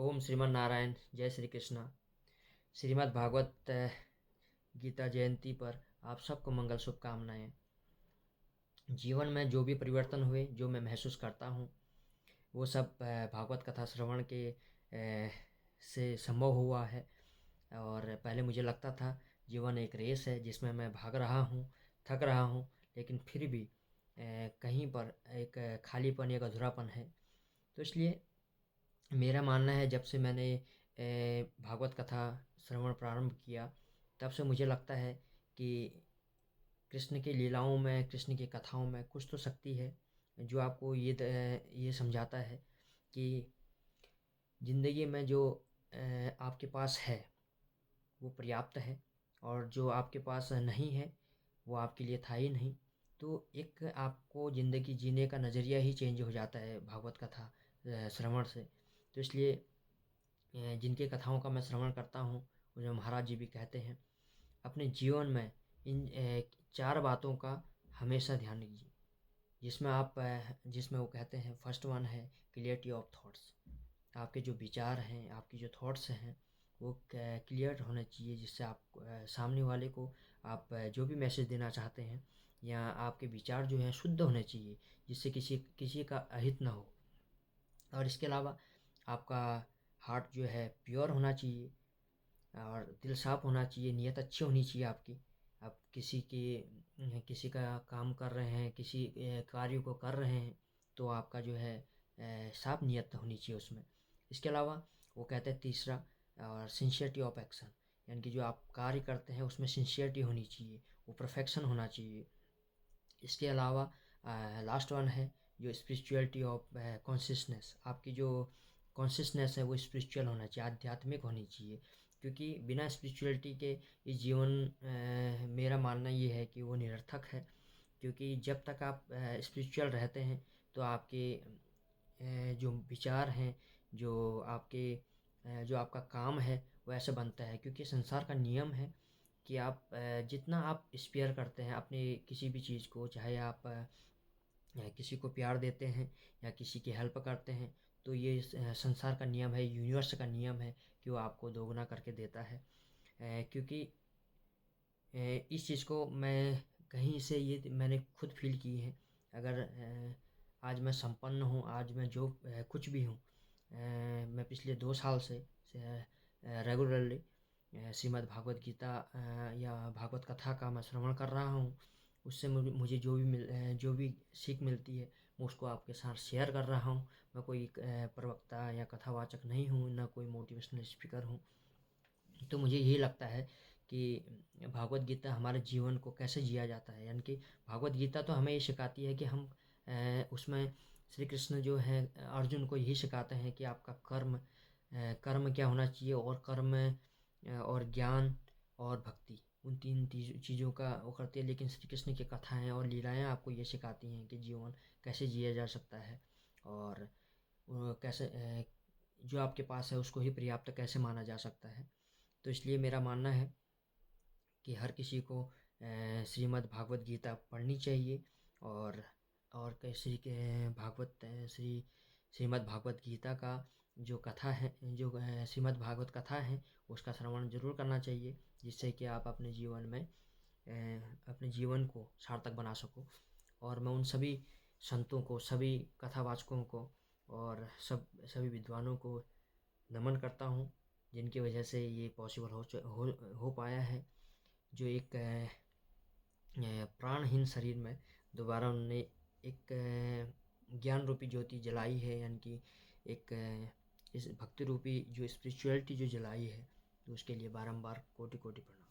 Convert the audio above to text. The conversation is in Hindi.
ओम श्रीमन नारायण। जय श्री कृष्णा। श्रीमद् भागवत गीता जयंती पर आप सबको मंगल शुभकामनाएं। जीवन में जो भी परिवर्तन हुए, जो मैं महसूस करता हूँ, वो सब भागवत कथा श्रवण के से संभव हुआ है। और पहले मुझे लगता था जीवन एक रेस है जिसमें मैं भाग रहा हूँ, थक रहा हूँ, लेकिन फिर भी कहीं पर एक खालीपन, एक अधूरापन है। तो इसलिए मेरा मानना है, जब से मैंने भागवत कथा श्रवण प्रारंभ किया, तब से मुझे लगता है कि कृष्ण की लीलाओं में, कृष्ण की कथाओं में कुछ तो शक्ति है जो आपको ये समझाता है कि ज़िंदगी में जो आपके पास है वो पर्याप्त है, और जो आपके पास नहीं है वो आपके लिए था ही नहीं। तो एक आपको ज़िंदगी जीने का नज़रिया ही चेंज हो जाता है भागवत कथा श्रवण से। तो इसलिए जिनकी कथाओं का मैं श्रवण करता हूँ, उन्हें महाराज जी भी कहते हैं, अपने जीवन में इन चार बातों का हमेशा ध्यान रखिए, जिसमें वो कहते हैं, फर्स्ट वन है क्लियरिटी ऑफ थॉट्स। आपके जो विचार हैं, आपकी जो थॉट्स हैं, वो क्लियर होने चाहिए, जिससे आप सामने वाले को आप जो भी मैसेज देना चाहते हैं, या आपके विचार जो हैं शुद्ध होने चाहिए, जिससे किसी किसी का अहित ना हो। और इसके अलावा आपका हार्ट जो है प्योर होना चाहिए, और दिल साफ होना चाहिए, नीयत अच्छी होनी चाहिए आपकी। आप किसी का काम कर रहे हैं, किसी कार्य को कर रहे हैं, तो आपका जो है साफ नीयत होनी चाहिए उसमें। इसके अलावा वो कहते हैं तीसरा, और सिंसियरिटी ऑफ एक्शन, यानी कि जो आप कार्य करते हैं उसमें सिंसियरिटी होनी चाहिए, वो परफेक्शन होना चाहिए। इसके अलावा लास्ट वन है जो स्पिरिचुअलिटी ऑफ कॉन्शियसनेस। आपकी जो कॉन्शियसनेस है वो स्पिरिचुअल होना चाहिए, आध्यात्मिक होनी चाहिए, क्योंकि बिना स्पिरिचुअलिटी के ये जीवन, मेरा मानना ये है कि वो निरर्थक है। क्योंकि जब तक आप स्पिरिचुअल रहते हैं, तो आपके जो विचार हैं, जो आपका काम है, वो ऐसा बनता है। क्योंकि संसार का नियम है कि आप जितना आप स्पेयर करते हैं अपने किसी भी चीज़ को, चाहे आप किसी को प्यार देते हैं या किसी की हेल्प करते हैं, तो ये संसार का नियम है, यूनिवर्स का नियम है कि वो आपको दोगुना करके देता है। क्योंकि इस चीज़ को मैं कहीं से ये मैंने खुद फील की है। अगर आज मैं संपन्न हूँ, आज मैं जो कुछ भी हूँ, मैं पिछले 2 साल से रेगुलरली श्रीमद् भागवत गीता या भागवत कथा का मैं श्रवण कर रहा हूँ। उससे मुझे जो भी सीख मिलती है, मैं उसको आपके साथ शेयर कर रहा हूँ। मैं कोई प्रवक्ता या कथावाचक नहीं हूँ, ना कोई मोटिवेशनल स्पीकर हूँ। तो मुझे यही लगता है कि भागवत गीता हमारे जीवन को कैसे जिया जाता है, यानी कि भागवत गीता तो हमें ये सिखाती है कि हम उसमें श्री कृष्ण जो है अर्जुन को यही सिखाते हैं कि आपका कर्म क्या होना चाहिए, और कर्म और ज्ञान और भक्ति, उन तीन चीज़ों का वो करती है। लेकिन श्री कृष्ण की कथाएं और लीलाएं आपको ये सिखाती हैं कि जीवन कैसे जिया जा सकता है, और कैसे जो आपके पास है उसको ही पर्याप्त कैसे माना जा सकता है। तो इसलिए मेरा मानना है कि हर किसी को श्रीमद् भागवत गीता पढ़नी चाहिए, और श्री के भागवत श्रीमद् भागवत गीता का जो कथा है, जो श्रीमद् भागवत कथा है, उसका श्रवण जरूर करना चाहिए, जिससे कि आप अपने जीवन में अपने जीवन को सार्थक बना सको। और मैं उन सभी संतों को, सभी कथावाचकों को, और सभी विद्वानों को नमन करता हूँ, जिनकी वजह से ये पॉसिबल हो पाया है। जो एक प्राणहीन शरीर में दोबारा उन्होंने एक ज्ञान रूपी ज्योति जलाई है, यानी कि एक इस भक्ति रूपी जो स्पिरिचुअलिटी जो जलाई है, तो उसके लिए बारंबार कोटि कोटि प्रणाम।